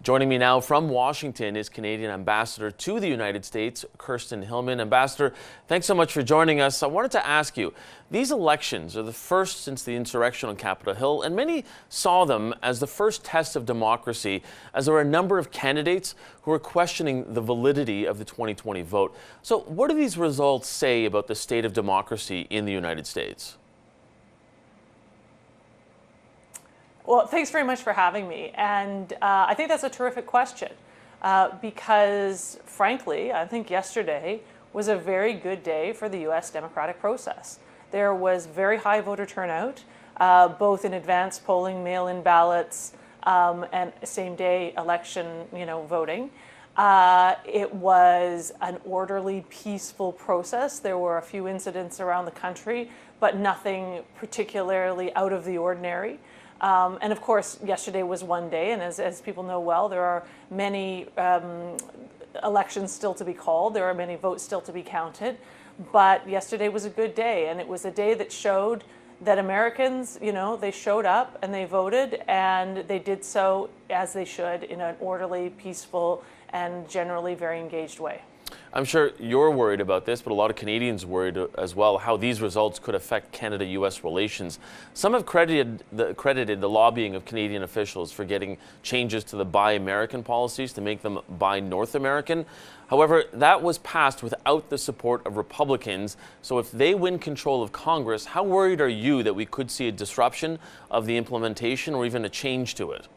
Joining me now from Washington is Canadian Ambassador to the United States, Kirsten Hillman. Ambassador, thanks so much for joining us. I wanted to ask you, these elections are the first since the insurrection on Capitol Hill, and many saw them as the first test of democracy, as there were a number of candidates who were questioning the validity of the 2020 vote. So what do these results say about the state of democracy in the United States? Well, thanks very much for having me. And I think that's a terrific question because, frankly, I think yesterday was a very good day for the U.S. democratic process. There was very high voter turnout, both in advance polling, mail-in ballots, and same-day election, voting. It was an orderly, peaceful process. There were a few incidents around the country, but nothing particularly out of the ordinary. And of course, yesterday was one day, and as people know well, there are many elections still to be called. There are many votes still to be counted. But yesterday was a good day, and it was a day that showed that Americans, they showed up and they voted, and they did so as they should in an orderly, peaceful, and generally very engaged way. I'm sure you're worried about this, but a lot of Canadians worried as well how these results could affect Canada-U.S. relations. Some have credited the lobbying of Canadian officials for getting changes to the Buy American policies to make them Buy North American. However, that was passed without the support of Republicans. So if they win control of Congress, how worried are you that we could see a disruption of the implementation or even a change to it?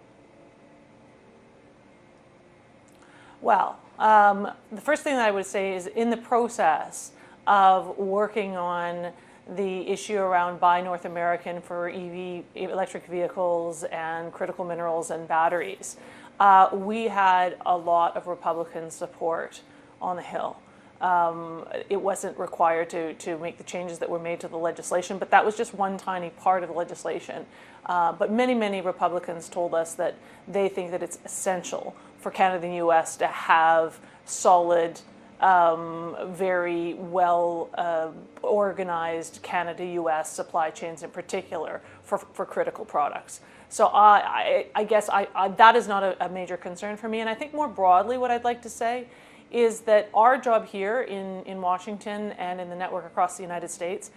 Well, the first thing that I would say is in the process of working on the issue around Buy North American for EV, electric vehicles and critical minerals and batteries, we had a lot of Republican support on the Hill. It wasn't required to make the changes that were made to the legislation, but that was just one tiny part of the legislation. But many Republicans told us that they think that it's essential for Canada-U.S. to have solid, very well organized Canada-U.S. supply chains in particular for critical products. So I guess that is not a major concern for me. And I think more broadly what I'd like to say is that our job here in Washington and in the network across the United States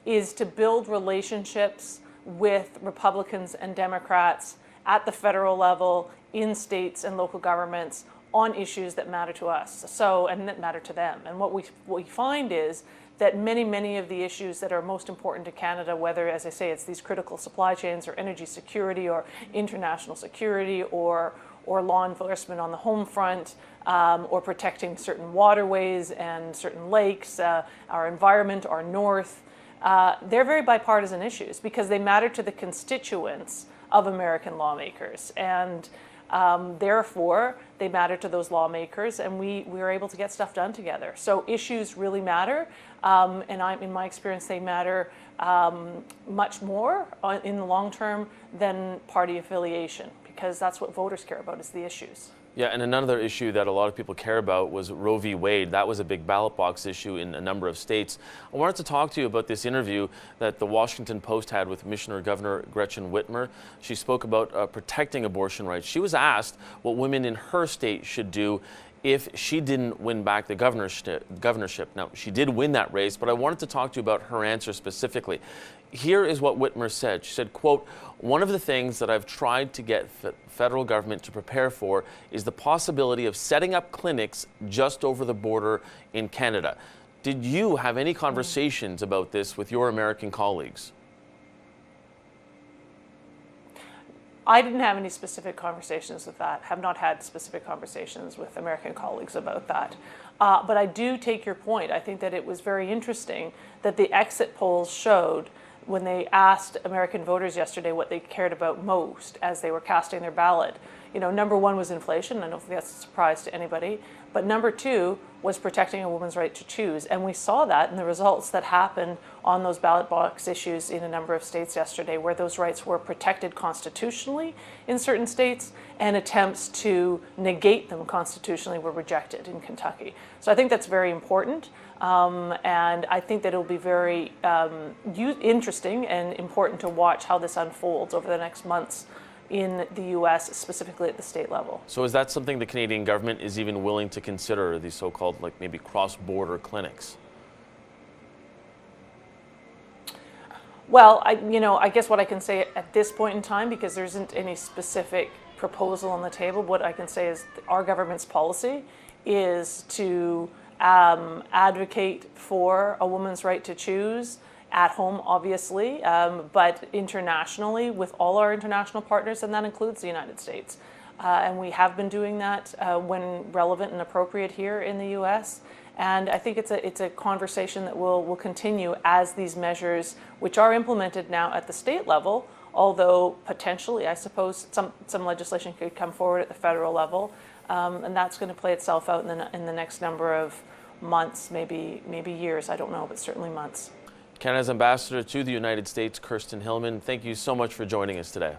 is to build relationships with Republicans and Democrats at the federal level, in states and local governments on issues that matter to us, and that matter to them. And what we find is that many of the issues that are most important to Canada, whether, as I say, it's these critical supply chains or energy security or international security or law enforcement on the home front, or protecting certain waterways and certain lakes, our environment, our north, they're very bipartisan issues because they matter to the constituents of American lawmakers. And therefore, they matter to those lawmakers, and we were able to get stuff done together. So issues really matter, and in my experience, they matter much more in the long term than party affiliation, because that's what voters care about, is the issues. Yeah, and another issue that a lot of people care about was Roe v. Wade. That was a big ballot box issue in a number of states. I wanted to talk to you about this interview that the Washington Post had with Michigan Governor Gretchen Whitmer. She spoke about protecting abortion rights. She was asked what women in her state should do if she didn't win back the governorship. Now, she did win that race, but I wanted to talk to you about her answer specifically. Here is what Whitmer said. She said, quote, "One of the things that I've tried to get federal government to prepare for is the possibility of setting up clinics just over the border in Canada." Did you have any conversations about this with your American colleagues? I didn't have any specific conversations with that, have not had specific conversations with American colleagues about that. But I do take your point. I think that it was very interesting that the exit polls showed, when they asked American voters yesterday what they cared about most as they were casting their ballot, number one was inflation. I don't think that's a surprise to anybody. But number two was protecting a woman's right to choose. And we saw that in the results that happened on those ballot box issues in a number of states yesterday, where those rights were protected constitutionally in certain states, and attempts to negate them constitutionally were rejected in Kentucky. So I think that's very important. And I think that it'll be very interesting and important to watch how this unfolds over the next months in the U.S., specifically at the state level. So is that something the Canadian government is even willing to consider, these so-called like maybe cross-border clinics? Well, I guess what I can say at this point in time, because there isn't any specific proposal on the table, what I can say is our government's policy is to advocate for a woman's right to choose at home, obviously, but internationally with all our international partners, and that includes the United States. And we have been doing that when relevant and appropriate here in the U.S. And I think it's a conversation that will continue as these measures, which are implemented now at the state level, although potentially, I suppose, some legislation could come forward at the federal level, and that's going to play itself out in the next number of months, maybe years. I don't know, but certainly months. Canada's ambassador to the United States, Kirsten Hillman, thank you so much for joining us today.